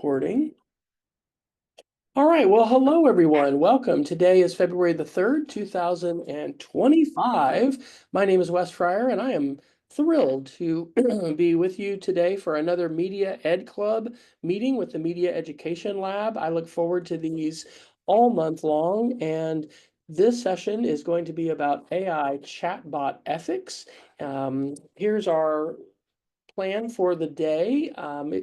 recording. All right, well, hello everyone. Welcome. Today is February the 3rd, 2025. My name is Wes Fryer, and I am thrilled to be with you today for another Media Ed Club meeting with the Media Education Lab. I look forward to these all month long, and this session is going to be about AI ChatBot Ethics. Here's our plan for the day.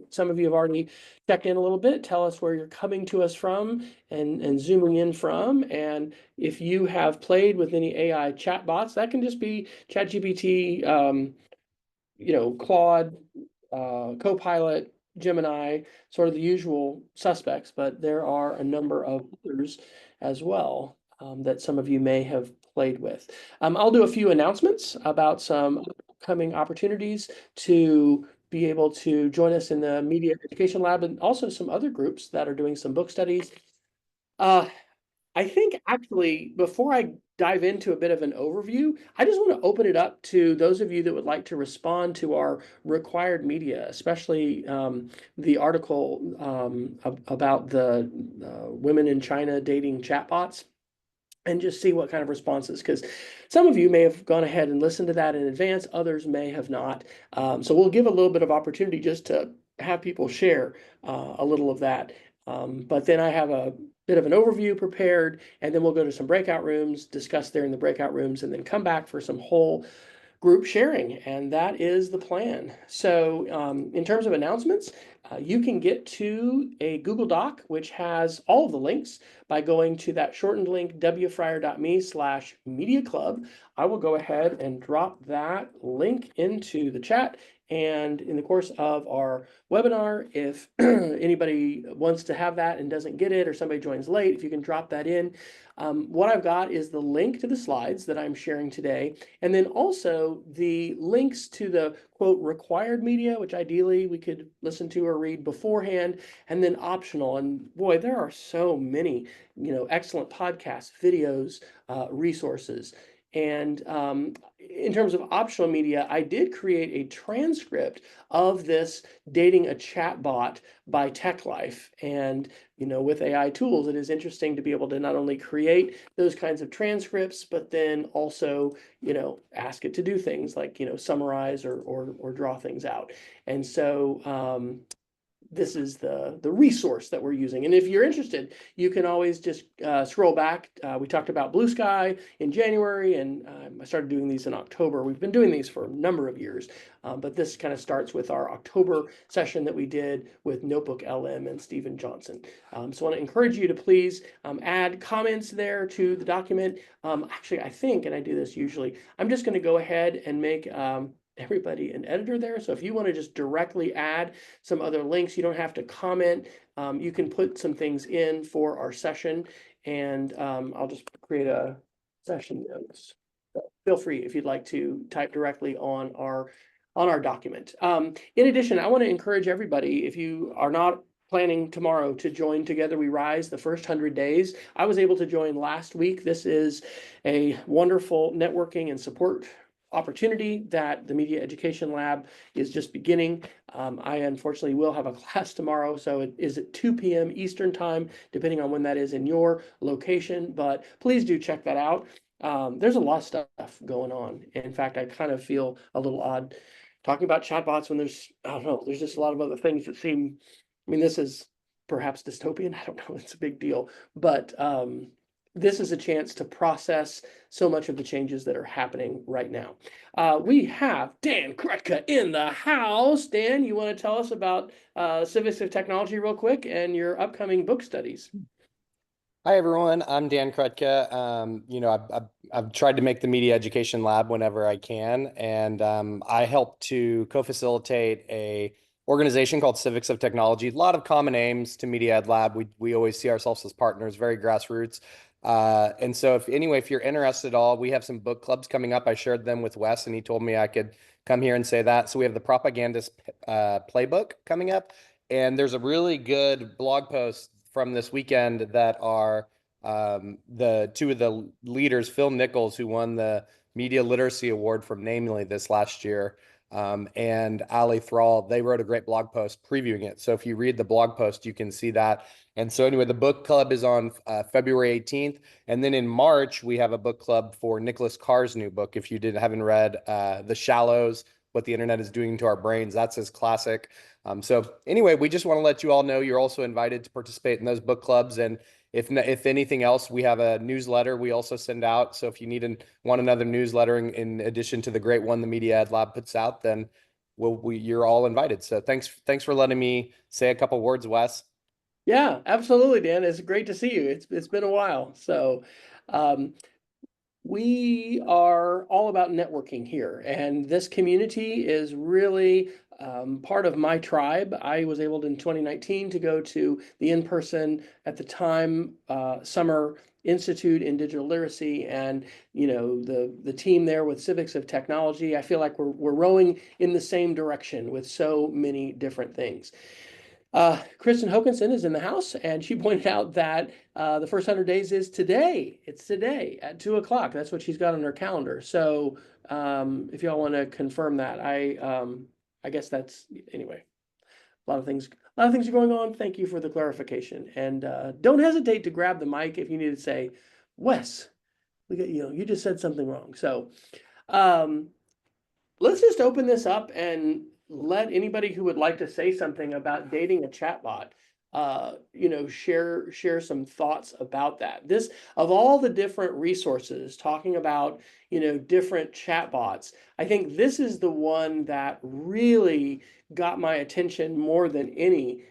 Some of you have already checked in a little bit. Tell us where you're coming to us from and zooming in from. And if you have played with any AI chatbots, that can just be ChatGPT, Claude, Copilot, Gemini, sort of the usual suspects, but there are a number of others as well that some of you may have played with. I'll do a few announcements about some upcoming opportunities to be able to join us in the Media Education Lab, and also some other groups that are doing some book studies. I think actually, before I dive into a bit of an overview, I just want to open it up to those of you that would like to respond to our required media, especially the article about the women in China dating chatbots, and just see what kind of responses, because some of you may have gone ahead and listened to that in advance, others may have not. So we'll give a little bit of opportunity just to have people share a little of that. But then I have a bit of an overview prepared, and then we'll go to some breakout rooms, discuss there in the breakout rooms, and then come back for some whole group sharing, and that is the plan. So in terms of announcements, you can get to a Google Doc, which has all of the links by going to that shortened link, wfryer.me/media club. I will go ahead and drop that link into the chat. And in the course of our webinar, if anybody wants to have that and doesn't get it, or somebody joins late, if you can drop that in. What I've got is the link to the slides that I'm sharing today, and then also the links to the quote required media, which ideally we could listen to or read beforehand, and then optional. And boy, there are so many, excellent podcasts, videos, resources. And in terms of optional media, I did create a transcript of this Dating a Chatbot by TechLife. And, with AI tools, it is interesting to be able to not only create those kinds of transcripts, but then also, ask it to do things like, summarize or draw things out. And so this is the resource that we're using. And if you're interested, you can always just scroll back. We talked about Blue Sky in January, and I started doing these in October. We've been doing these for a number of years, but this kind of starts with our October session that we did with Notebook LM and Stephen Johnson. So I want to encourage you to please add comments there to the document. Actually, I think, and I do this usually, I'm just going to go ahead and make everybody an editor there. So if you want to just directly add some other links, you don't have to comment. You can put some things in for our session, and I'll just create a session notes. So feel free if you'd like to type directly on our document. In addition, I want to encourage everybody, if you are not planning tomorrow to join Together We Rise, the first 100 days. I was able to join last week. This is a wonderful networking and support opportunity that the Media Education Lab is just beginning. I unfortunately will have a class tomorrow, so it is at 2 p.m. Eastern time, depending on when that is in your location, but please do check that out. There's a lot of stuff going on. In fact, I kind of feel a little odd talking about chatbots when there's just a lot of other things that seem, this is perhaps dystopian. I don't know, it's a big deal, but this is a chance to process so much of the changes that are happening right now. We have Dan Kretka in the house. Dan, you want to tell us about Civics of Technology real quick and your upcoming book studies? Hi, everyone. I'm Dan Kretka. I've tried to make the Media Education Lab whenever I can, and I help to co-facilitate a organization called Civics of Technology. A lot of common aims to Media Ed Lab. We always see ourselves as partners, very grassroots. And so if you're interested at all, we have some book clubs coming up. I shared them with Wes, and he told me I could come here and say that. So we have the Propagandist Playbook coming up, and there's a really good blog post from this weekend that are the two of the leaders, Phil Nichols, who won the Media Literacy Award from Namely this last year, and Ali Thrall, they wrote a great blog post previewing it. So if you read the blog post, you can see that. And so anyway, the book club is on February 18th. And then in March, we have a book club for Nicholas Carr's new book. If you haven't read The Shallows, What the Internet is Doing to Our Brains, that's his classic. So anyway, we just want to let you all know you're also invited to participate in those book clubs. And if anything else, we have a newsletter we also send out. So if you want another newsletter in addition to the great one the Media Ed Lab puts out, then you're all invited. So thanks for letting me say a couple words, Wes. Yeah, absolutely, Dan. It's great to see you. It's been a while. So, um, we are all about networking here, and this community is really part of my tribe. I was able in 2019 to go to the in-person, at the time, Summer Institute in Digital Literacy, and the team there with Civics of Technology. I feel like we're rowing in the same direction with so many different things. Kristen Hokinson is in the house, and she pointed out that the first 100 days is today. It's today at 2 o'clock. That's what she's got on her calendar. So if y'all want to confirm that, I guess that's anyway. A lot of things are going on. Thank you for the clarification, and don't hesitate to grab the mic if you need to say, Wes, you just said something wrong. So um, let's just open this up and let anybody who would like to say something about dating a chatbot, share some thoughts about that. This, of all the different resources talking about, different chatbots, I think this is the one that really got my attention more than any,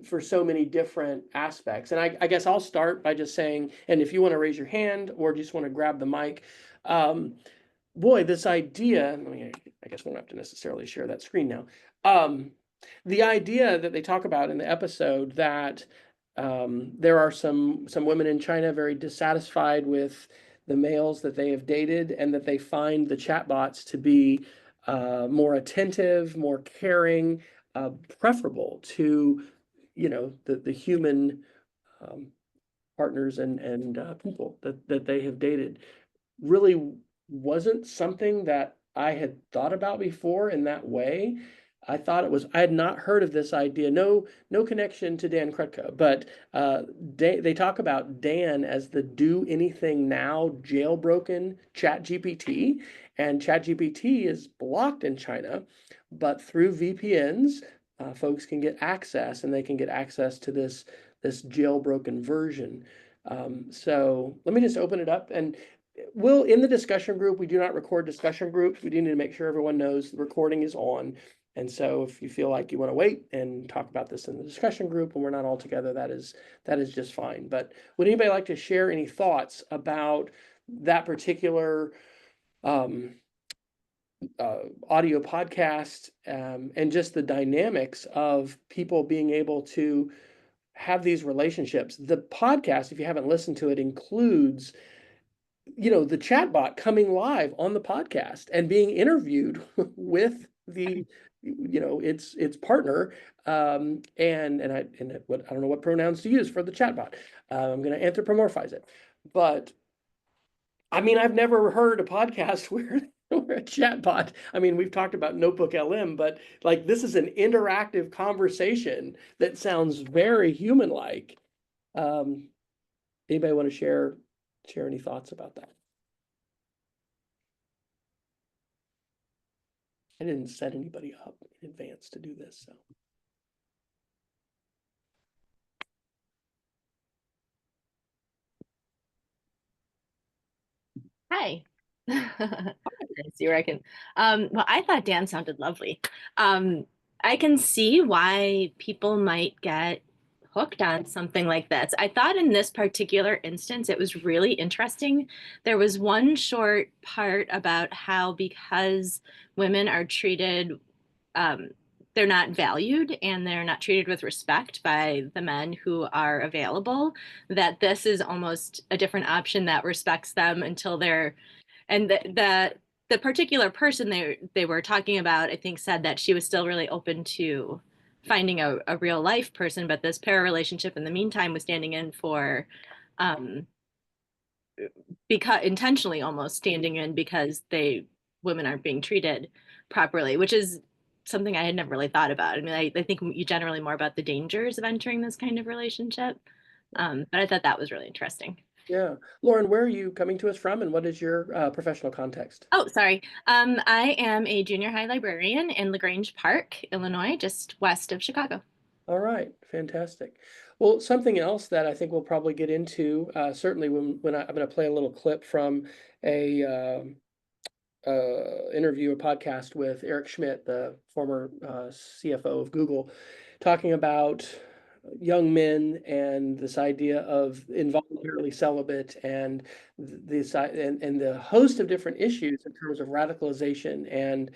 for so many different aspects. And I guess I'll start by just saying, and if you want to raise your hand or just want to grab the mic, boy, this idea, I guess we don't have to necessarily share that screen now. The idea that they talk about in the episode that there are some women in China very dissatisfied with the males that they have dated, and that they find the chatbots to be more attentive, more caring, preferable to, the human partners and people that they have dated. Really wasn't something that I had thought about before in that way. I had not heard of this idea. No connection to Dan Krutka, but they talk about Dan as the do anything now jailbroken ChatGPT, and ChatGPT is blocked in China, but through VPNs, folks can get access, and they can get access to this jailbroken version. So let me just open it up, and in the discussion group, we do not record discussion groups. We do need to make sure everyone knows the recording is on. And so if you feel like you want to wait and talk about this in the discussion group and we're not all together, that is just fine. But would anybody like to share any thoughts about that particular audio podcast, and just the dynamics of people being able to have these relationships? The podcast, if you haven't listened to it, includes the chatbot coming live on the podcast and being interviewed with its partner, and I don't know what pronouns to use for the chatbot. I'm going to anthropomorphize it, but I've never heard a podcast where a chatbot. We've talked about Notebook LM, but like, this is an interactive conversation that sounds very human-like. Anybody want to share any thoughts about that? I didn't set anybody up in advance to do this, so. Hi. Let's see where I can. Well, I thought Dan sounded lovely. I can see why people might get hooked on something like this. I thought in this particular instance, it was really interesting. There was one short part about how, because women are treated, they're not valued and they're not treated with respect by the men who are available, that this is almost a different option that respects them until they're, and the particular person they were talking about, I think, said that she was still really open to finding a real life person, but this para relationship in the meantime was standing in for, because intentionally almost standing in because women aren't being treated properly, which is something I had never really thought about. I mean, I think you generally more about the dangers of entering this kind of relationship. But I thought that was really interesting. Yeah. Lauren, where are you coming to us from, and what is your professional context? Oh, sorry. I am a junior high librarian in LaGrange Park, Illinois, just west of Chicago. All right, fantastic. Well, something else that I think we'll probably get into, certainly when I'm going to play a little clip from a interview, a podcast with Eric Schmidt, the former CFO of Google, talking about young men and this idea of involuntarily celibate and and the host of different issues in terms of radicalization and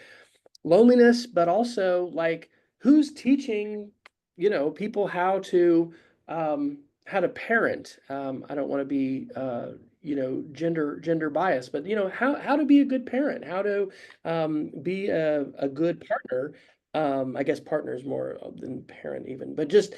loneliness, but also like who's teaching, people how to parent. I don't want to be gender biased, but how to be a good parent, how to be a good partner. I guess partner is more than parent even, but just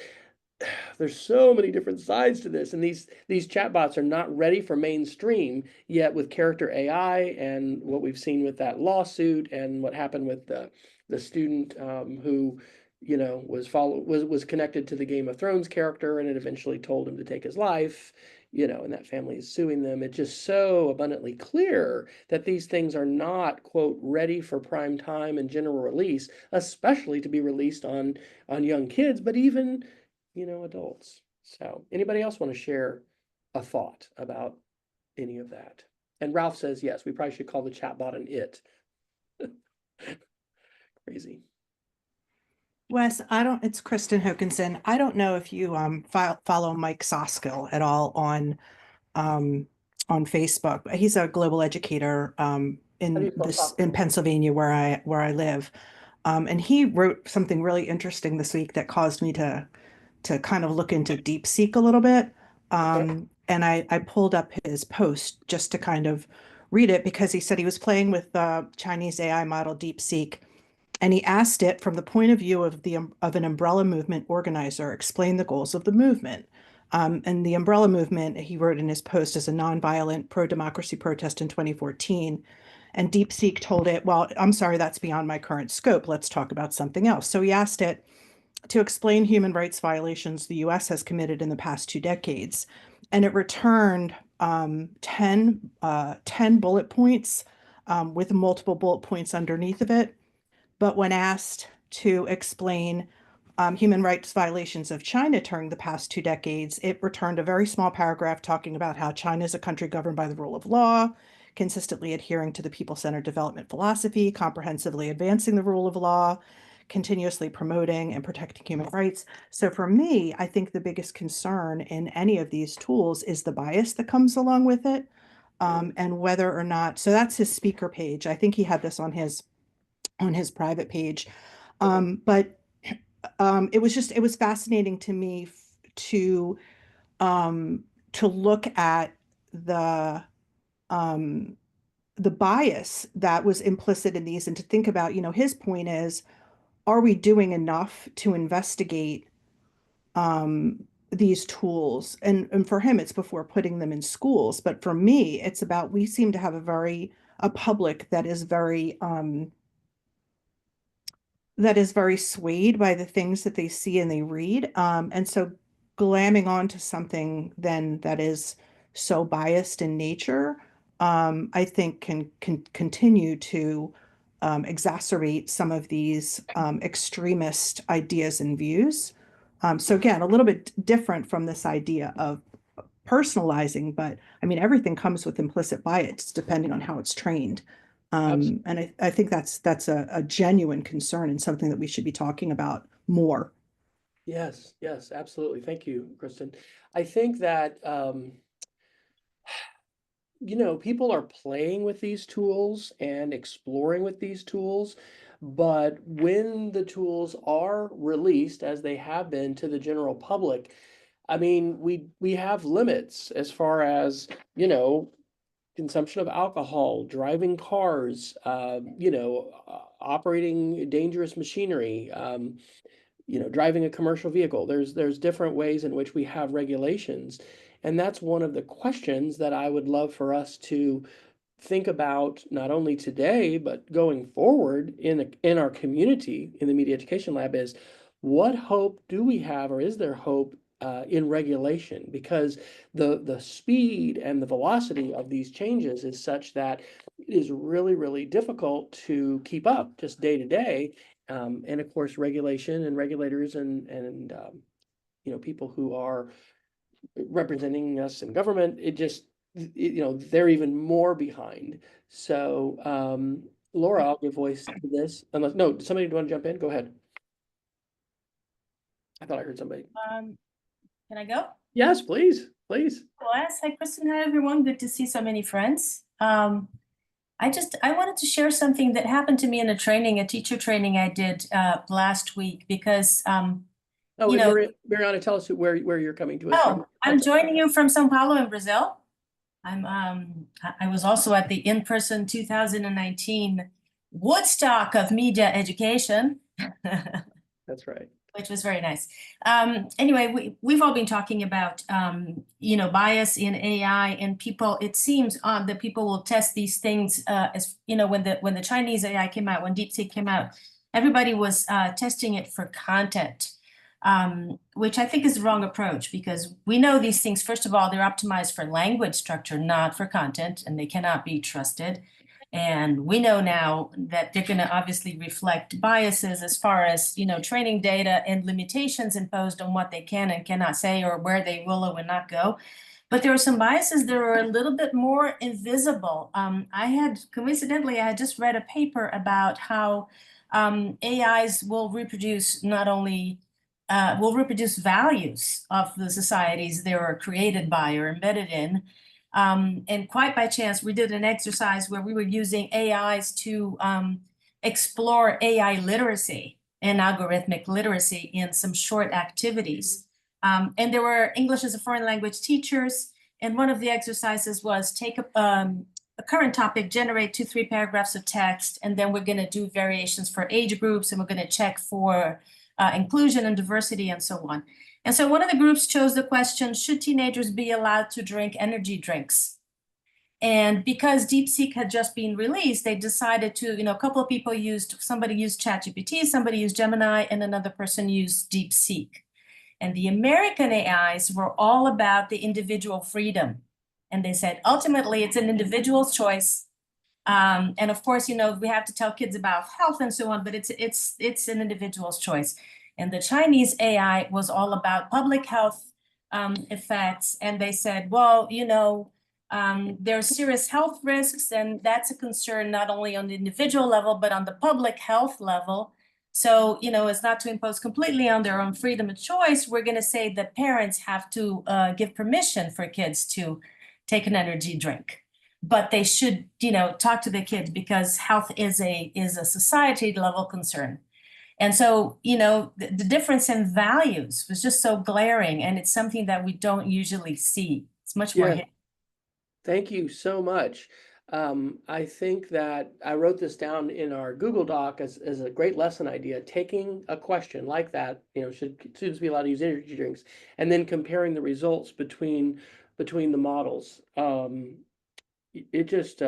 there's so many different sides to this, and these chatbots are not ready for mainstream yet. With character AI and what we've seen with that lawsuit and what happened with the student who was connected to the Game of Thrones character, and it eventually told him to take his life, and that family is suing them. It's just so abundantly clear that these things are not, quote, ready for prime time and general release, especially to be released on young kids, but even adults. So anybody else want to share a thought about any of that? And Ralph says, yes, we probably should call the chatbot an it. Crazy. Wes, it's Kristen Hokinson. I don't know if you follow Mike Soskill at all um on Facebook. He's a global educator How do you in spell in Soskill? Pennsylvania where I live. And he wrote something really interesting this week that caused me to kind of look into DeepSeek a little bit. Okay. And I pulled up his post just to kind of read it because he said he was playing with the Chinese AI model DeepSeek, and he asked it from the point of view of an umbrella movement organizer, explain the goals of the movement. And the umbrella movement, he wrote in his post, is a nonviolent pro-democracy protest in 2014. And DeepSeek told it, well, I'm sorry, that's beyond my current scope. Let's talk about something else. So he asked it to explain human rights violations the US has committed in the past 2 decades. And it returned 10 bullet points with multiple bullet points underneath of it. But when asked to explain human rights violations of China during the past 2 decades, it returned a very small paragraph talking about how China is a country governed by the rule of law, consistently adhering to the people-centered development philosophy, comprehensively advancing the rule of law, continuously promoting and protecting human rights. So for me, I think the biggest concern in any of these tools is the bias that comes along with it, and whether or not, so that's his speaker page. I think he had this on his private page. Okay. But it was fascinating to me to look at the um, the bias that was implicit in these, and to think about, his point is, are we doing enough to investigate these tools? And for him, it's before putting them in schools. But for me, it's about, we seem to have a public that is very swayed by the things that they see and they read. And so glamming onto something then that is so biased in nature, I think can continue to exacerbate some of these extremist ideas and views. So again, a little bit different from this idea of personalizing, but I mean, everything comes with implicit bias depending on how it's trained. And I think that's a genuine concern and something that we should be talking about more. Yes, yes, absolutely. Thank you, Kristen. I think that people are playing with these tools and exploring with these tools, but when the tools are released, as they have been to the general public, I mean, we have limits as far as, consumption of alcohol, driving cars, operating dangerous machinery, driving a commercial vehicle. There's different ways in which we have regulations. And that's one of the questions that I would love for us to think about not only today, but going forward in our community, in the Media Education Lab, is what hope do we have, or is there hope in regulation? Because the speed and the velocity of these changes is such that it is really, really difficult to keep up just day to day. And of course, regulation and regulators and people who are representing us in government, they're even more behind. So, Laura, I'll give voice to this. Unless, no, somebody want to jump in? Go ahead. I thought I heard somebody. Can I go? Yes, please, please. Hi, Kristen. Hi, everyone. Good to see so many friends. I wanted to share something that happened to me in a teacher training I did last week, because Mariana, tell us where you're coming to us from. I'm joining you from São Paulo in Brazil. I was also at the in-person 2019 Woodstock of Media Education. That's right. Which was very nice. Anyway, we've all been talking about bias in AI, and people. It seems that people will test these things as when the Chinese AI came out, when DeepSeek came out, everybody was testing it for content, which I think is the wrong approach, because we know these things. First of all, they're optimized for language structure, not for content, and they cannot be trusted. And we know now that they're going to obviously reflect biases as far as, training data and limitations imposed on what they can and cannot say, or where they will or will not go. But there are some biases that are a little bit more invisible. Coincidentally, I had just read a paper about how AIs will reproduce values of the societies they were created by or embedded in. And quite by chance, we did an exercise where we were using AIs to explore AI literacy and algorithmic literacy in some short activities. And there were English as a foreign language teachers. And one of the exercises was take a current topic, generate 2-3 paragraphs of text, and then we're going to do variations for age groups, and we're going to check for inclusion and diversity and so on. And so one of the groups chose the question, should teenagers be allowed to drink energy drinks? And because DeepSeek had just been released, they decided to, a couple of people somebody used ChatGPT, somebody used Gemini, and another person used DeepSeek. And the American AIs were all about the individual freedom. And they said, ultimately, it's an individual's choice. And of course, we have to tell kids about health and so on, but it's an individual's choice. And the Chinese AI was all about public health effects. And they said, well, there's serious health risks, and that's a concern not only on the individual level, but on the public health level. So, it's not to impose completely on their own freedom of choice. We're going to say that parents have to give permission for kids to take an energy drink. But they should, talk to the kids, because health is a society level concern. And so, the difference in values was just so glaring, and it's something that we don't usually see. It's much more hidden. Thank you so much. I think that I wrote this down in our Google Doc as a great lesson idea, taking a question like that, should students be allowed to use energy drinks, and then comparing the results between the models. It just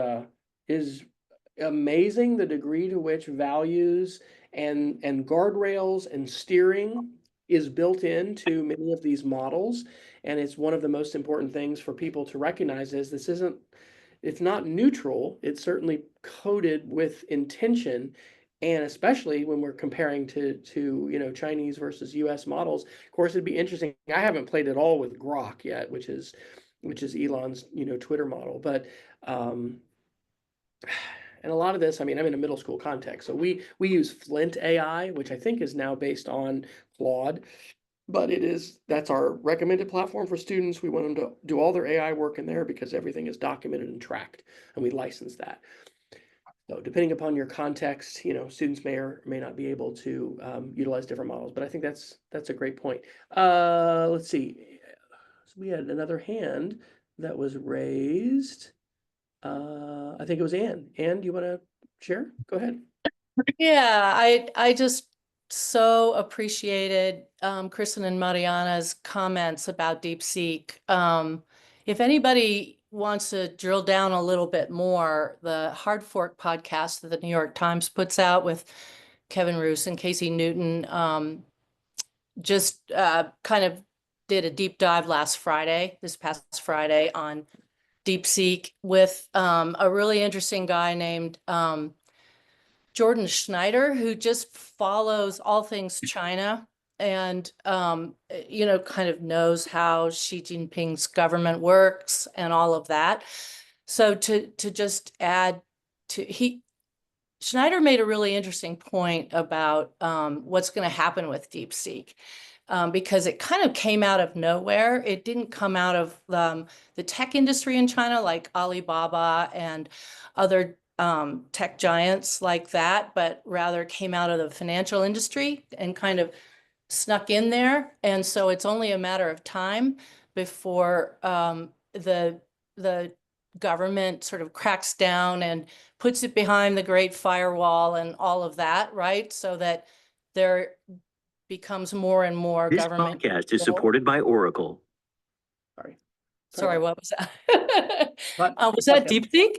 is amazing the degree to which values and guardrails and steering is built into many of these models. And it's one of the most important things for people to recognize is it's not neutral. It's certainly coded with intention. And especially when we're comparing to Chinese versus US models. Of course, it'd be interesting. I haven't played it all with Grok yet, which is Elon's Twitter model, but and a lot of this, I'm in a middle school context, so we use Flint AI, which I think is now based on Claude, but that's our recommended platform for students. We want them to do all their AI work in there because everything is documented and tracked, and we license that. So depending upon your context, students may or may not be able to utilize different models, but I think that's a great point. Let's see. So we had another hand that was raised. I think it was Anne. Anne, do you want to share? Go ahead. Yeah, I just so appreciated Kristen and Mariana's comments about DeepSeek. If anybody wants to drill down a little bit more, the Hard Fork podcast that the New York Times puts out with Kevin Roose and Casey Newton just kind of did a deep dive this past Friday, on DeepSeek with a really interesting guy named Jordan Schneider, who just follows all things China and, kind of knows how Xi Jinping's government works and all of that. So to just add to, Schneider made a really interesting point about what's going to happen with DeepSeek. Because it kind of came out of nowhere. It didn't come out of the tech industry in China, like Alibaba and other tech giants like that, but rather came out of the financial industry and kind of snuck in there. And so it's only a matter of time before the government sort of cracks down and puts it behind the Great Firewall and all of that, right? So that there becomes more and more This government podcast is control. supported by Oracle. Sorry, what was that? What? Was that DeepSeek?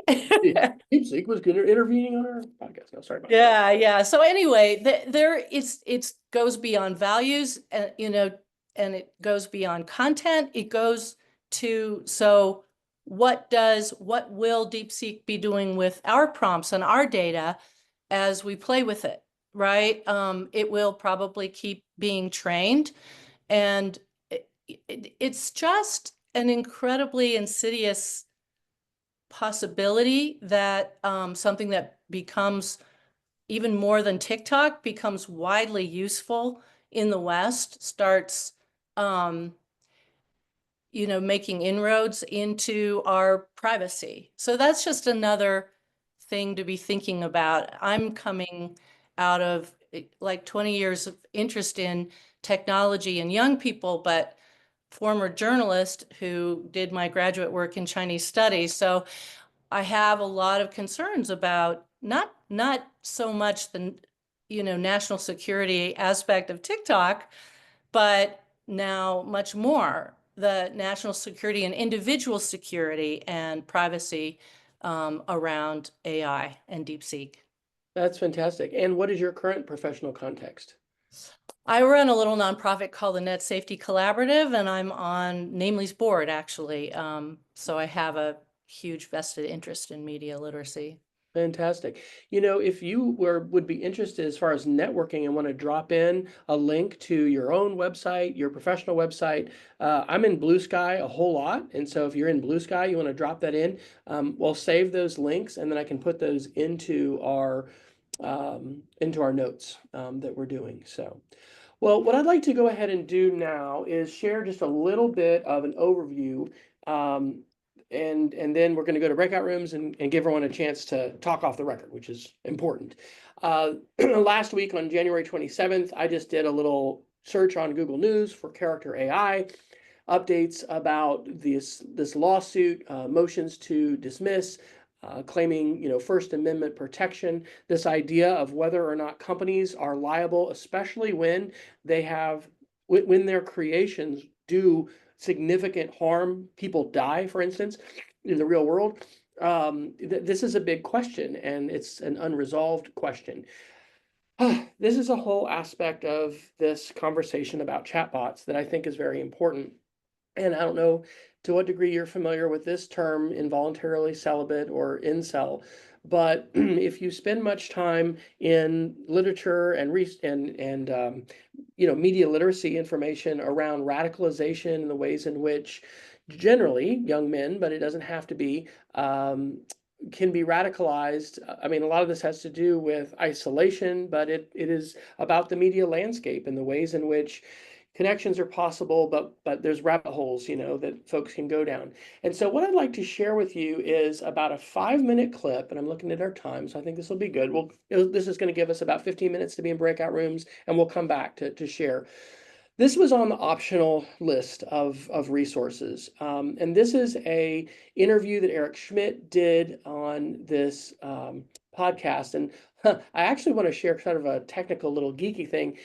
DeepSeek was good at intervening on our podcast. No, sorry about that. Yeah. So anyway, it goes beyond values, and and it goes beyond content. It goes to, so what will DeepSeek be doing with our prompts and our data as we play with it, right? It will probably keep being trained, and it's just an incredibly insidious possibility that something that becomes even more than TikTok becomes widely useful in the West starts making inroads into our privacy. So that's just another thing to be thinking about. I'm coming out of like 20 years of interest in technology and young people, but former journalist who did my graduate work in Chinese studies. So I have a lot of concerns about not so much the national security aspect of TikTok, but now much more the national security and individual security and privacy around AI and DeepSeek. That's fantastic. And what is your current professional context? I run a little nonprofit called the Net Safety Collaborative, and I'm on Namely's board, actually. So I have a huge vested interest in media literacy. Fantastic. If you would be interested as far as networking and want to drop in a link to your own website, your professional website, I'm in Blue Sky a whole lot. And so if you're in Blue Sky, you want to drop that in, we'll save those links, and then I can put those into our notes that we're doing. So, well, what I'd like to go ahead and do now is share just a little bit of an overview. And then we're going to go to breakout rooms and give everyone a chance to talk off the record, which is important. Last week on January 27th, I just did a little search on Google News for character AI, updates about this lawsuit, motions to dismiss, claiming First Amendment protection, this idea of whether or not companies are liable, especially when when their creations do significant harm, people die, for instance, in the real world. This is a big question, and it's an unresolved question. This is a whole aspect of this conversation about chatbots that I think is very important. And I don't know to what degree you're familiar with this term, involuntarily celibate or incel, but if you spend much time in literature and media literacy information around radicalization and the ways in which generally young men, but it doesn't have to be, can be radicalized. I mean, a lot of this has to do with isolation, but it is about the media landscape and the ways in which connections are possible, but there's rabbit holes, that folks can go down. And so what I'd like to share with you is about a 5-minute clip, and I'm looking at our time, so I think this will be good. This is going to give us about 15 minutes to be in breakout rooms, and we'll come back to share. This was on the optional list of resources, and this is a interview that Eric Schmidt did on this podcast. And I actually want to share kind of a technical little geeky thing.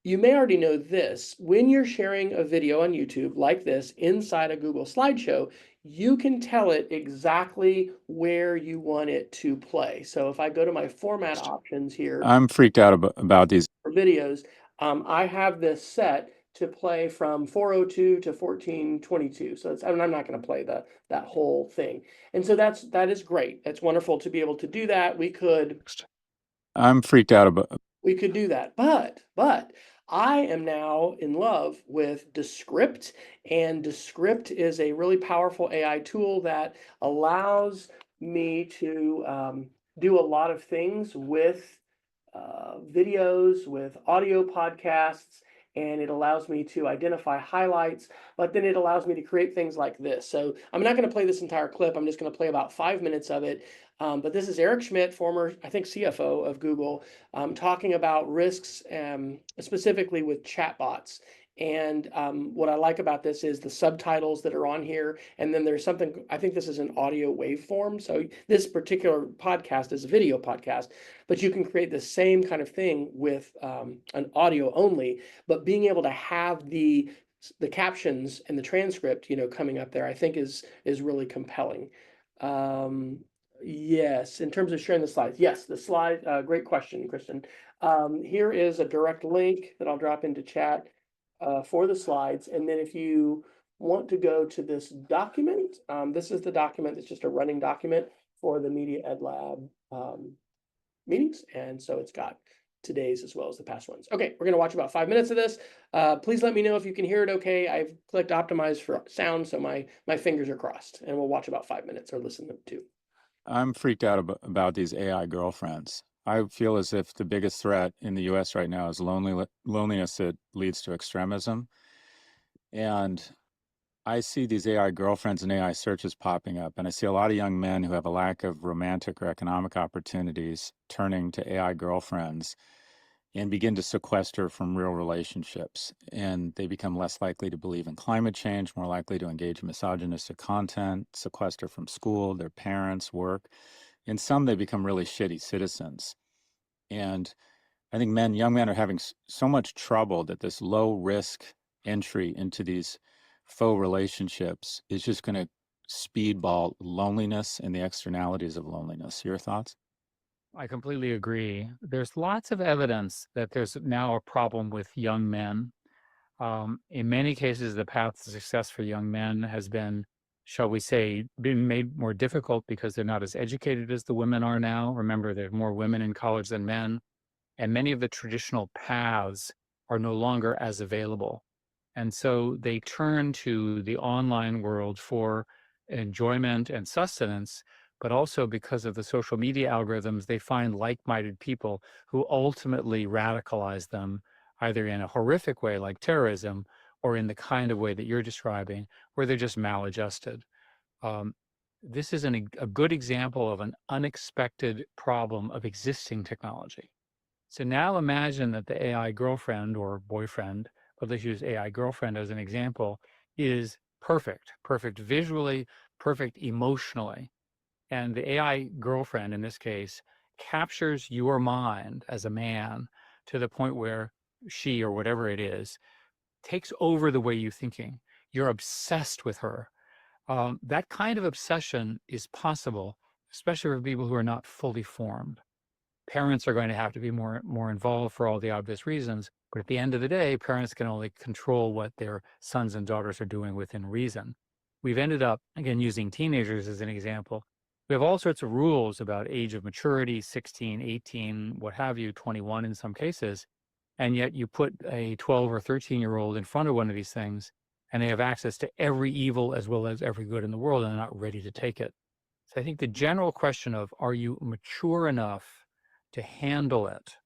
You may already know this. When you're sharing a video on YouTube like this inside a Google slideshow, you can tell it exactly where you want it to play. So if I go to my format options here I'm freaked out about these. for videos, I have this set to play from 402 to 1422. So I'm not going to play that whole thing. And so that is great. It's wonderful to be able to do that. I'm freaked out about. We could do that. But I am now in love with Descript, and Descript is a really powerful AI tool that allows me to do a lot of things with videos, with audio podcasts, and it allows me to identify highlights, but then it allows me to create things like this. So I'm not going to play this entire clip. I'm just going to play about 5 minutes of it. But this is Eric Schmidt, former, I think, CFO of Google, talking about risks, specifically with chatbots. And what I like about this is the subtitles that are on here. And then there's something, I think this is an audio waveform. So this particular podcast is a video podcast, but you can create the same kind of thing with an audio only, but being able to have the captions and the transcript, coming up there, I think is really compelling. Yes, in terms of sharing the slides. Yes, the slide, great question, Kristen. Here is a direct link that I'll drop into chat for the slides. And then if you want to go to this document, this is the document that's just a running document for the Media Ed Lab meetings. And so it's got today's as well as the past ones. Okay, we're going to watch about 5 minutes of this. Please let me know if you can hear it okay. I've clicked optimize for sound, so my fingers are crossed, and we'll watch about 5 minutes or listen to. I'm freaked out about these AI girlfriends. I feel as if the biggest threat in the US right now is loneliness that leads to extremism. And I see these AI girlfriends and AI searches popping up, and I see a lot of young men who have a lack of romantic or economic opportunities turning to AI girlfriends and begin to sequester from real relationships. And they become less likely to believe in climate change, more likely to engage in misogynistic content, sequester from school, their parents, work. In some, they become really shitty citizens. And I think young men are having so much trouble that this low risk entry into these faux relationships is just going to speedball loneliness and the externalities of loneliness. Your thoughts? I completely agree. There's lots of evidence that there's now a problem with young men. In many cases, the path to success for young men has been, shall we say, been made more difficult because they're not as educated as the women are now. Remember, there are more women in college than men, and many of the traditional paths are no longer as available. And so they turn to the online world for enjoyment and sustenance, but also because of the social media algorithms, they find like-minded people who ultimately radicalize them, either in a horrific way like terrorism, or in the kind of way that you're describing, where they're just maladjusted. This is a good example of an unexpected problem of existing technology. So now imagine that the AI girlfriend or boyfriend, but let's use AI girlfriend as an example, is perfect visually, perfect emotionally. And the AI girlfriend, in this case, captures your mind as a man to the point where she, or whatever it is, takes over the way you're thinking. You're obsessed with her. That kind of obsession is possible, especially for people who are not fully formed. Parents are going to have to be more involved for all the obvious reasons. But at the end of the day, parents can only control what their sons and daughters are doing within reason. We've ended up, again, using teenagers as an example. We have all sorts of rules about age of maturity, 16, 18, what have you, 21 in some cases. And yet you put a 12 or 13-year-old in front of one of these things, and they have access to every evil as well as every good in the world, and they're not ready to take it. So I think the general question of, are you mature enough to handle it,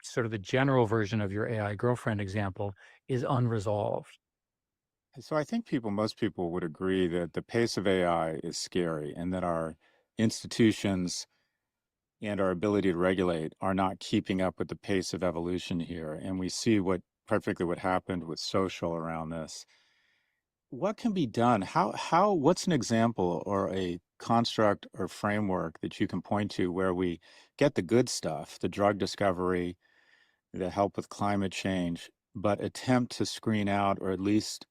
sort of the general version of your AI girlfriend example, is unresolved. So I think most people would agree that the pace of AI is scary and that our institutions and our ability to regulate are not keeping up with the pace of evolution here. And we see perfectly what happened with social around this. What can be done? What's an example or a construct or framework that you can point to where we get the good stuff, the drug discovery, that help with climate change, but attempt to screen out or at least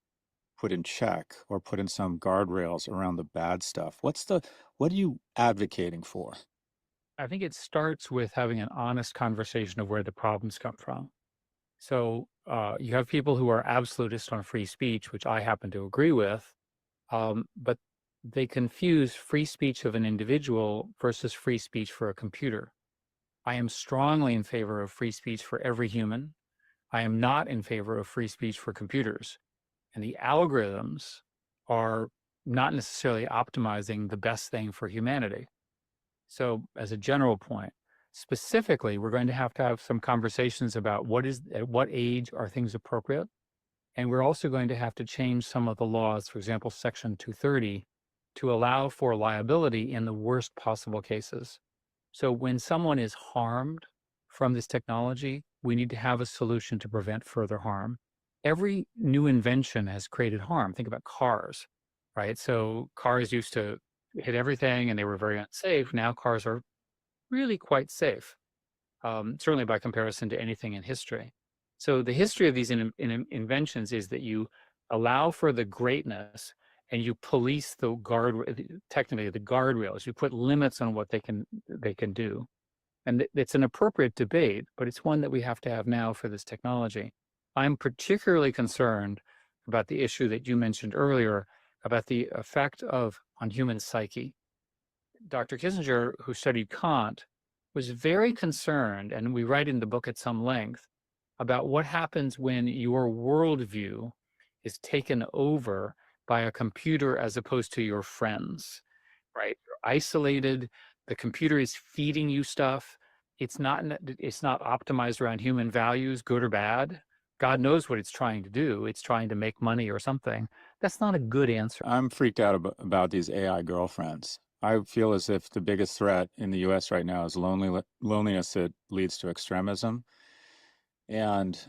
put in check or put in some guardrails around the bad stuff? What are you advocating for? I think it starts with having an honest conversation of where the problems come from. So you have people who are absolutist on free speech, which I happen to agree with, but they confuse free speech of an individual versus free speech for a computer. I am strongly in favor of free speech for every human. I am not in favor of free speech for computers. And the algorithms are not necessarily optimizing the best thing for humanity. So as a general point, specifically, we're going to have some conversations about at what age are things appropriate. And we're also going to have to change some of the laws, for example, Section 230, to allow for liability in the worst possible cases. So when someone is harmed from this technology, we need to have a solution to prevent further harm. Every new invention has created harm. Think about cars, right? So cars used to hit everything and they were very unsafe. Now cars are really quite safe, certainly by comparison to anything in history. So the history of these inventions is that you allow for the greatness and you police technically the guardrails. You put limits on what they can do. And it's an appropriate debate, but it's one that we have to have now for this technology. I'm particularly concerned about the issue that you mentioned earlier about the effect on human psyche. Dr. Kissinger, who studied Kant, was very concerned, and we write in the book at some length, about what happens when your worldview is taken over by a computer as opposed to your friends, right? You're isolated, the computer is feeding you stuff. It's not optimized around human values, good or bad. God knows what it's trying to do. It's trying to make money or something. That's not a good answer. I'm freaked out about these AI girlfriends. I feel as if the biggest threat in the US right now is loneliness that leads to extremism. And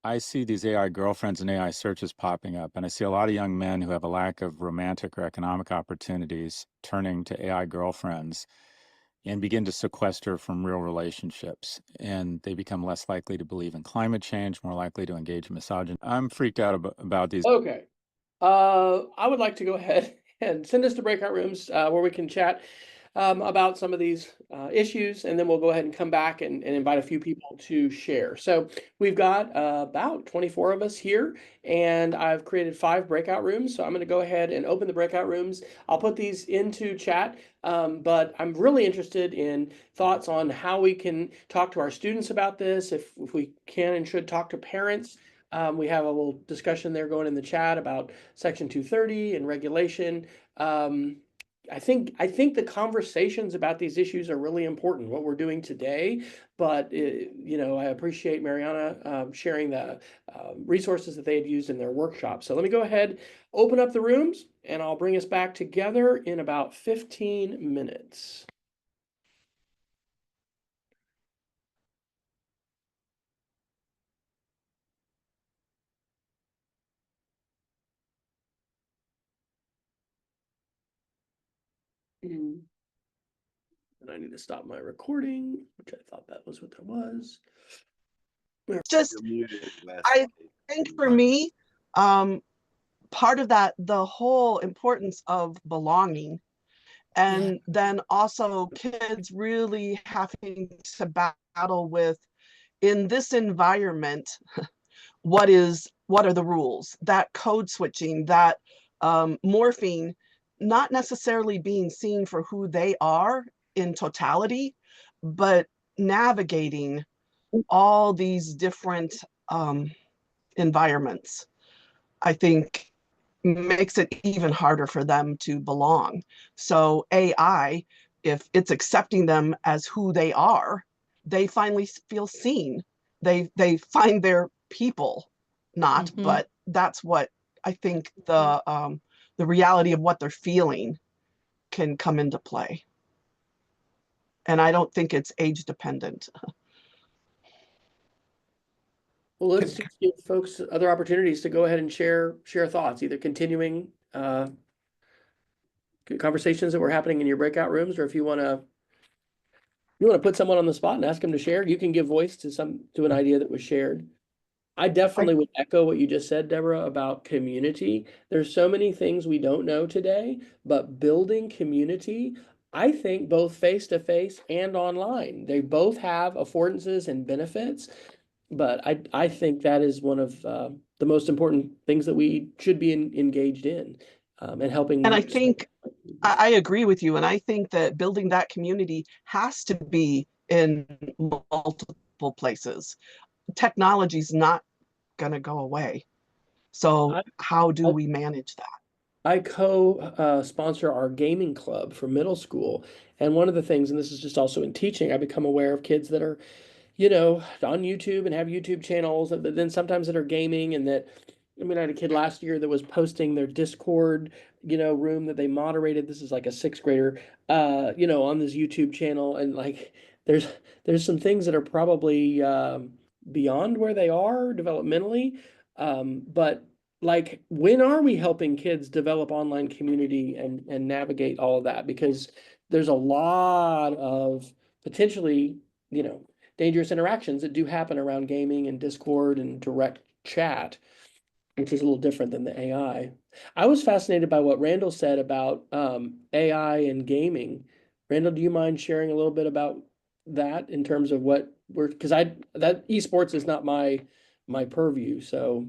I see these AI girlfriends and AI searches popping up, and I see a lot of young men who have a lack of romantic or economic opportunities turning to AI girlfriends and begin to sequester from real relationships. And they become less likely to believe in climate change, more likely to engage in misogyny. I'm freaked out about these. Okay. I would like to go ahead and send us to breakout rooms where we can chat about some of these issues, and then we'll go ahead and come back and invite a few people to share. So we've got about 24 of us here, and I've created 5 breakout rooms. So I'm going to go ahead and open the breakout rooms. I'll put these into chat, but I'm really interested in thoughts on how we can talk to our students about this, if we can and should talk to parents. We have a little discussion there going in the chat about Section 230 and regulation. I think the conversations about these issues are really important, what we're doing today, but I appreciate Mariana sharing the resources that they had used in their workshop. So let me go ahead, open up the rooms, and I'll bring us back together in about 15 minutes. And I need to stop my recording, which I thought that was what there was. Just, I think for me, part of that, the whole importance of belonging, and then also kids really having to battle with, in this environment, what are the rules, that code switching, that morphing, not necessarily being seen for who they are in totality, but navigating all these different environments, I think makes it even harder for them to belong. So AI, if it's accepting them as who they are, they finally feel seen. They find their people, not, but that's what I think the reality of what they're feeling can come into play. And I don't think it's age dependent. Well, let's just give folks other opportunities to go ahead and share thoughts, either continuing conversations that were happening in your breakout rooms, or if you want to you want to put someone on the spot and ask them to share, you can give voice to an idea that was shared. I definitely would echo what you just said, Deborah, about community. There's so many things we don't know today, but building community, I think both face to face and online, they both have affordances and benefits. But I think that is one of the most important things that we should be engaged in, and helping. And I think I agree with you. And I think that building that community has to be in multiple places. Technology's not going to go away. So how do we manage that? I co-sponsor our gaming club for middle school. And one of the things, and this is just also in teaching, I become aware of kids that are, on YouTube and have YouTube channels, but then sometimes that are gaming. And that, I mean, I had a kid last year that was posting their Discord, room that they moderated. This is like a sixth grader, on this YouTube channel. And like, there's some things that are probably beyond where they are developmentally. But like, when are we helping kids develop online community and navigate all of that? Because there's a lot of potentially, dangerous interactions that do happen around gaming and Discord and direct chat, which is a little different than the AI. I was fascinated by what Randall said about AI and gaming. Randall, do you mind sharing a little bit about that in terms of what because that esports is not my purview, so.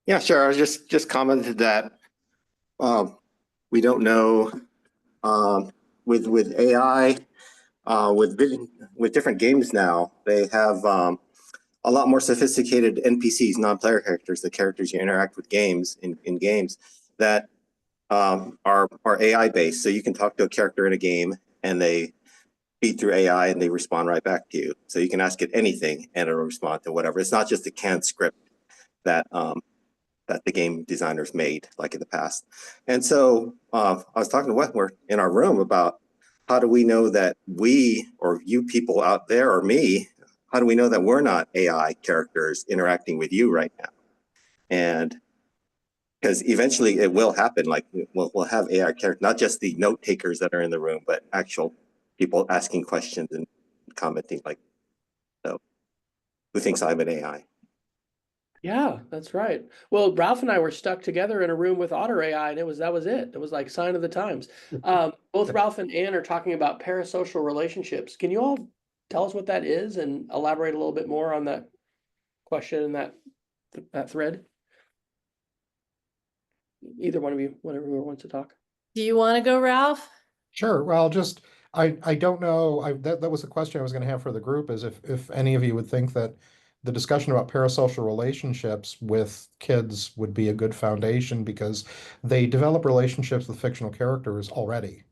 Yeah, sure. I was just commented that we don't know with AI with different games now. They have a lot more sophisticated NPCs, non-player characters, the characters you interact with in games that are AI based. So you can talk to a character in a game and they feed through AI and they respond right back to you. So you can ask it anything and it'll respond to whatever. It's not just a canned script that that the game designers made like in the past. And so I was talking to Wentworth in our room about how do we know that we, or you people out there, or me, how do we know that we're not AI characters interacting with you right now? And because eventually it will happen, like we'll have AI characters, not just the note takers that are in the room, but actual people asking questions and commenting like, so who thinks I'm an AI? Yeah, that's right. Well, Ralph and I were stuck together in a room with Otter AI, and that was it. It was like sign of the times. Both Ralph and Ann are talking about parasocial relationships. Can you all tell us what that is and elaborate a little bit more on that question and that thread? Either one of you, whatever wants to talk. Do you want to go, Ralph? Sure. Well, just I don't know. That was the question I was going to have for the group, is if any of you would think that the discussion about parasocial relationships with kids would be a good foundation, because they develop relationships with fictional characters already,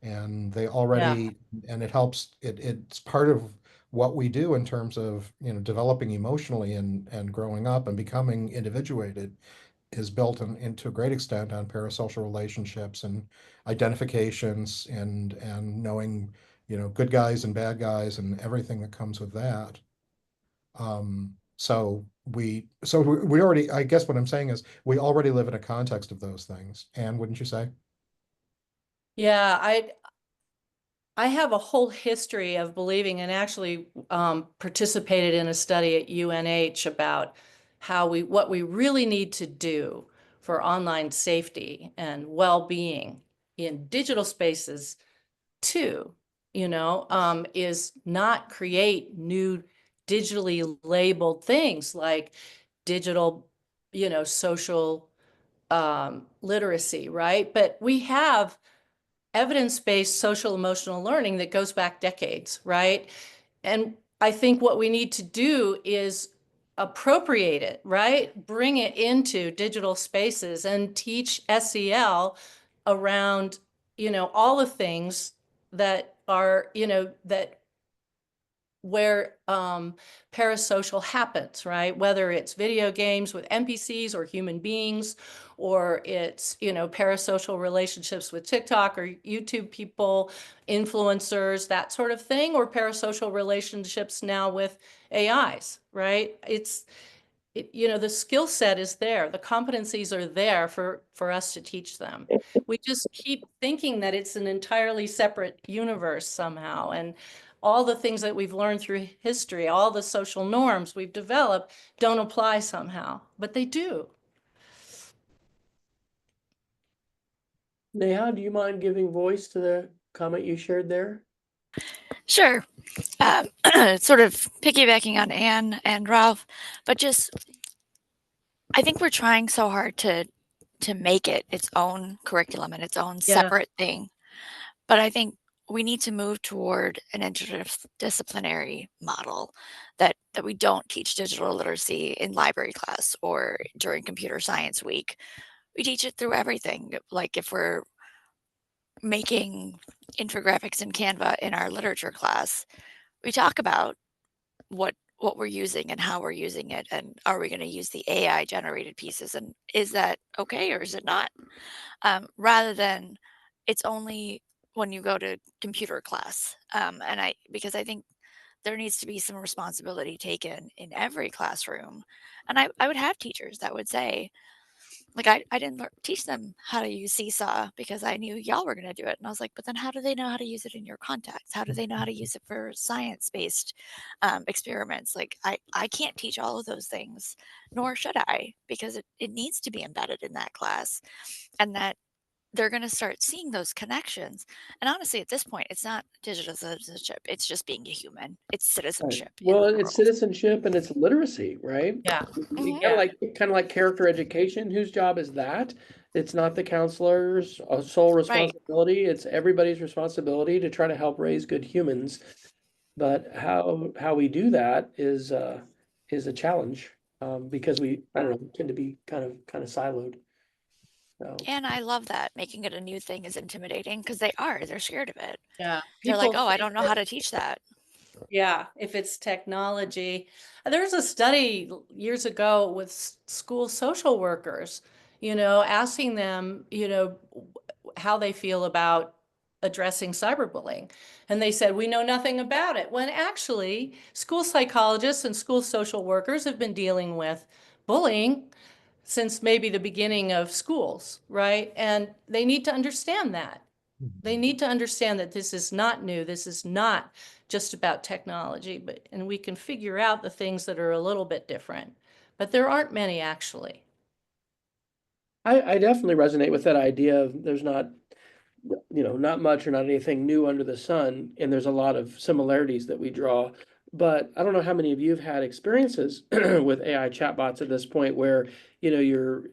and they already and it helps. It's part of what we do in terms of developing emotionally and growing up and becoming individuated is built into a great extent on parasocial relationships and identifications and knowing good guys and bad guys and everything that comes with that. So we already, I guess what I'm saying is we already live in a context of those things. And wouldn't you say? Yeah, I have a whole history of believing, and actually participated in a study at UNH about what we really need to do for online safety and well-being in digital spaces too, is not create new digitally labeled things like digital, social literacy, right? But we have evidence-based social emotional learning that goes back decades, right? And I think what we need to do is appropriate it, right? Bring it into digital spaces and teach SEL around, all the things that are, that where parasocial happens, right? Whether it's video games with NPCs or human beings, or it's, parasocial relationships with TikTok or YouTube people, influencers, that sort of thing, or parasocial relationships now with AIs, right? the skill set is there, the competencies are there for us to teach them. We just keep thinking that it's an entirely separate universe somehow, and all the things that we've learned through history, all the social norms we've developed don't apply somehow, but they do. Neha, do you mind giving voice to the comment you shared there? Sure. Sort of piggybacking on Anne and Ralph, but just I think we're trying so hard to make it its own curriculum and its own separate thing. But I think we need to move toward an interdisciplinary model that we don't teach digital literacy in library class or during computer science week. We teach it through everything. Like if we're making infographics in Canva in our literature class, we talk about what we're using and how we're using it, and are we going to use the AI generated pieces, and is that okay or is it not? Rather than it's only when you go to computer class, because I think there needs to be some responsibility taken in every classroom, and I would have teachers that would say, like, I didn't teach them how to use Seesaw because I knew y'all were going to do it. And I was like, but then how do they know how to use it in your context? How do they know how to use it for science-based experiments? Like, I can't teach all of those things, nor should I, because it needs to be embedded in that class, and that they're going to start seeing those connections. And honestly, at this point, it's not digital citizenship. It's just being a human. It's Right. citizenship in Well, the it's world. citizenship and it's literacy, right? Yeah. Mhm. Kind of like character education. Whose job is that? It's not the counselor's sole Right. responsibility. It's everybody's responsibility to try to help raise good humans. But how we do that is a challenge because we, I don't know, tend to be kind of siloed. So And I love that. Making it a new thing is intimidating because they're scared of it. Yeah. They're like, People oh, I think don't know that, how to teach that. yeah, if it's technology. There's a study years ago with school social workers, asking them, how they feel about addressing cyberbullying. And they said, we know nothing about it. When actually, school psychologists and school social workers have been dealing with bullying since maybe the beginning of schools, right? And they need to understand that. They need to understand that this is not new. This is not just about technology, and we can figure out the things that are a little bit different, but there aren't many actually. I definitely resonate with that idea of there's not not much or not anything new under the sun, and there's a lot of similarities that we draw. But I don't know how many of you have had experiences with AI chatbots at this point where, your,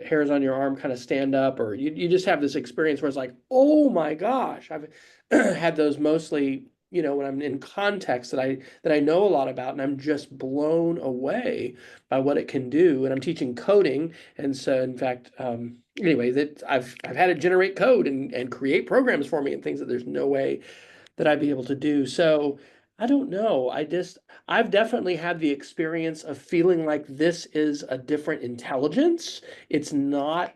hairs on your arm kind of stand up, or you just have this experience where it's like, oh my gosh, I've had those mostly, when I'm in context that I know a lot about, and I'm just blown away by what it can do. And I'm teaching coding, and so in fact, anyway, that I've had it generate code and create programs for me and things that there's no way that I'd be able to do. So I don't know. I've definitely had the experience of feeling like this is a different intelligence. It's not,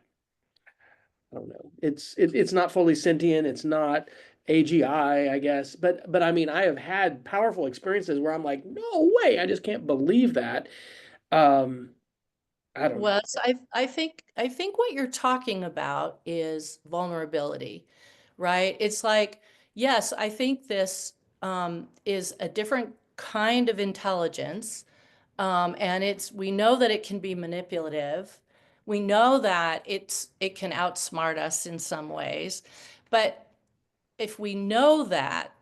I don't know. It's not fully sentient. It's not AGI, I guess. But I mean, I have had powerful experiences where I'm like, no way, I just can't believe that. Um, I don't know. Well, so I think what you're talking about is vulnerability, right? It's like, yes, I think this is a different kind of intelligence, and we know that it can be manipulative. We know that it can outsmart us in some ways, but if we know that,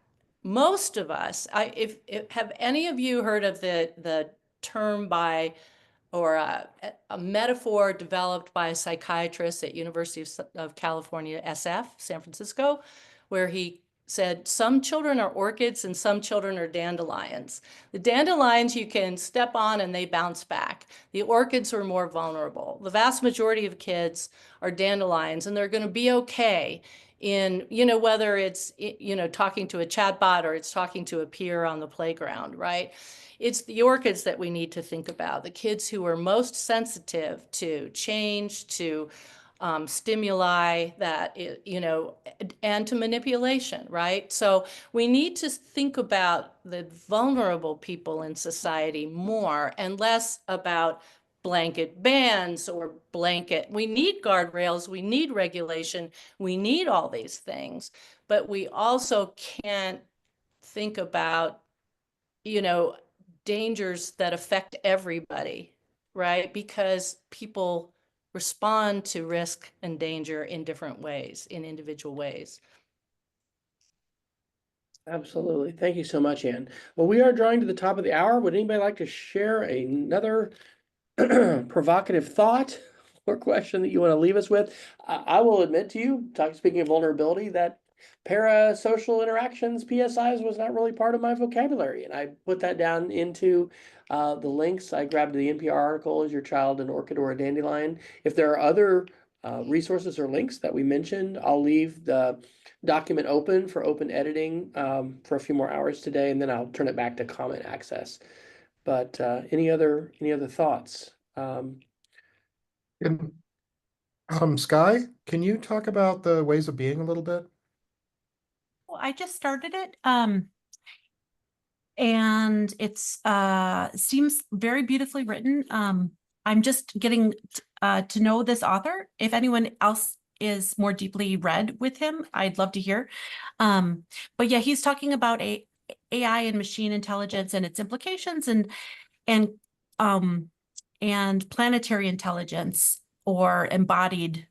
most of us, if have any of you heard of the term or a metaphor developed by a psychiatrist at University of California, SF, San Francisco, where he said some children are orchids and some children are dandelions. The dandelions you can step on and they bounce back. The orchids are more vulnerable. The vast majority of kids are dandelions, and they're going to be okay in, whether it's, talking to a chatbot or it's talking to a peer on the playground, right? It's the orchids that we need to think about, the kids who are most sensitive to change, to stimuli that, and to manipulation, right? So we need to think about the vulnerable people in society more and less about blanket bans or blanket. We need guardrails, we need regulation, we need all these things, but we also can't think about, dangers that affect everybody, right? Because people respond to risk and danger in different ways, in individual ways. Absolutely. Thank you so much, Ann. Well, we are drawing to the top of the hour. Would anybody like to share another provocative thought or question that you want to leave us with? I will admit to you, speaking of vulnerability, that parasocial interactions, PSIs, was not really part of my vocabulary. And I put that down into the links. I grabbed the NPR article, Is Your Child an Orchid or a Dandelion? If there are other resources or links that we mentioned, I'll leave the document open for open editing for a few more hours today, and then I'll turn it back to comment access. But any other thoughts? Sky, can you talk about the ways of being a little bit? Well, I just started it. And it's seems very beautifully written. I'm just getting to know this author. If anyone else is more deeply read with him, I'd love to hear. But yeah, he's talking about AI and machine intelligence and its implications, and planetary intelligence, or embodied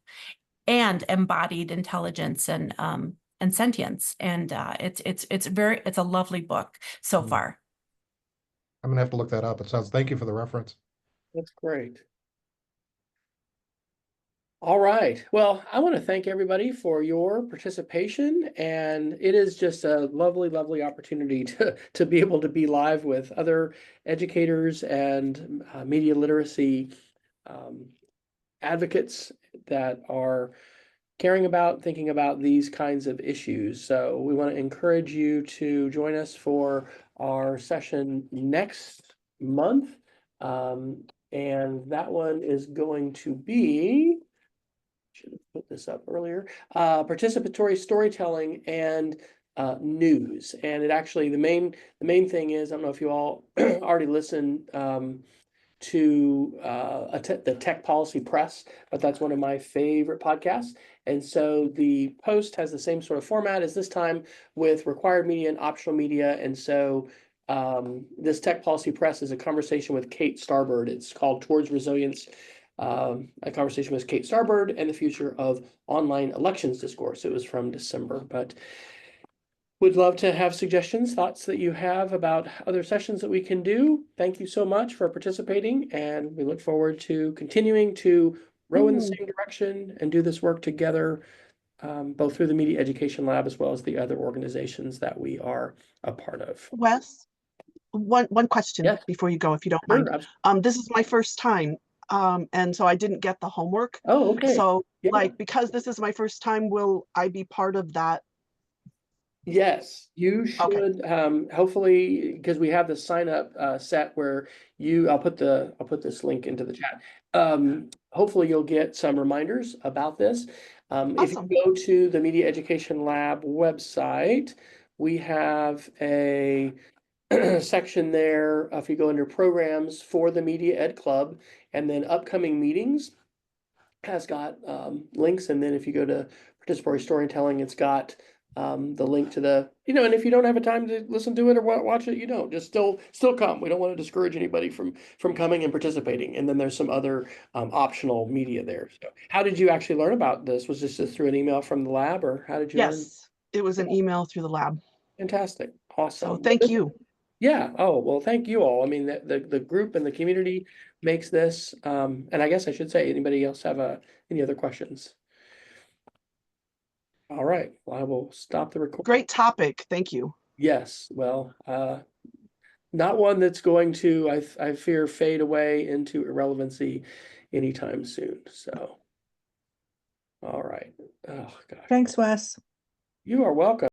intelligence, and sentience. And it's a lovely book so far. I'm gonna have to look that up. Thank you for the reference. That's great. All right. Well, I want to thank everybody for your participation, and it is just a lovely, lovely opportunity to be able to be live with other educators and media literacy advocates that are caring about, thinking about these kinds of issues. So we want to encourage you to join us for our session next month. And that one is going to be, should have put this up earlier, participatory storytelling and news. And it actually, the main thing is, I don't know if you all already listened to the Tech Policy Press, but that's one of my favorite podcasts. And so the post has the same sort of format as this time, with required media and optional media. And so this Tech Policy Press is a conversation with Kate Starbird. It's called Towards Resilience, a conversation with Kate Starbird and the future of online elections discourse. It was from December, but would love to have suggestions, thoughts that you have about other sessions that we can do. Thank you so much for participating, and we look forward to continuing to row in the same direction and do this work together, both through the Media Education Lab as well as the other organizations that we are a part of. Wes, one question before you go, if you don't mind. This is my first time, and so I didn't get the homework. Oh, okay. So, because this is my first time, will I be part of that? Yes, you should. Hopefully, because we have the sign up set where I'll put this link into the chat. Hopefully you'll get some reminders about this. If you go to the Media Education Lab website, we have a section there. If you go under programs for the Media Ed Club, and then upcoming meetings has got links. And then if you go to participatory storytelling, it's got the link to the, and if you don't have a time to listen to it or watch it, just still come. We don't want to discourage anybody from coming and participating. And then there's some other optional media there. So how did you actually learn about this? Was this just through an email from the lab, or how did you learn? Yes, it was an email through the lab. Fantastic. Awesome. So thank you. Yeah. Oh, well, thank you all. I mean, the group and the community makes this. And I guess I should say, anybody else have any other questions? All right. Well, I will stop the recording. Great topic. Thank you. Yes. Well, not one that's going to, I fear, fade away into irrelevancy anytime soon. So, all right. Oh, gosh. Thanks, Wes. You are welcome.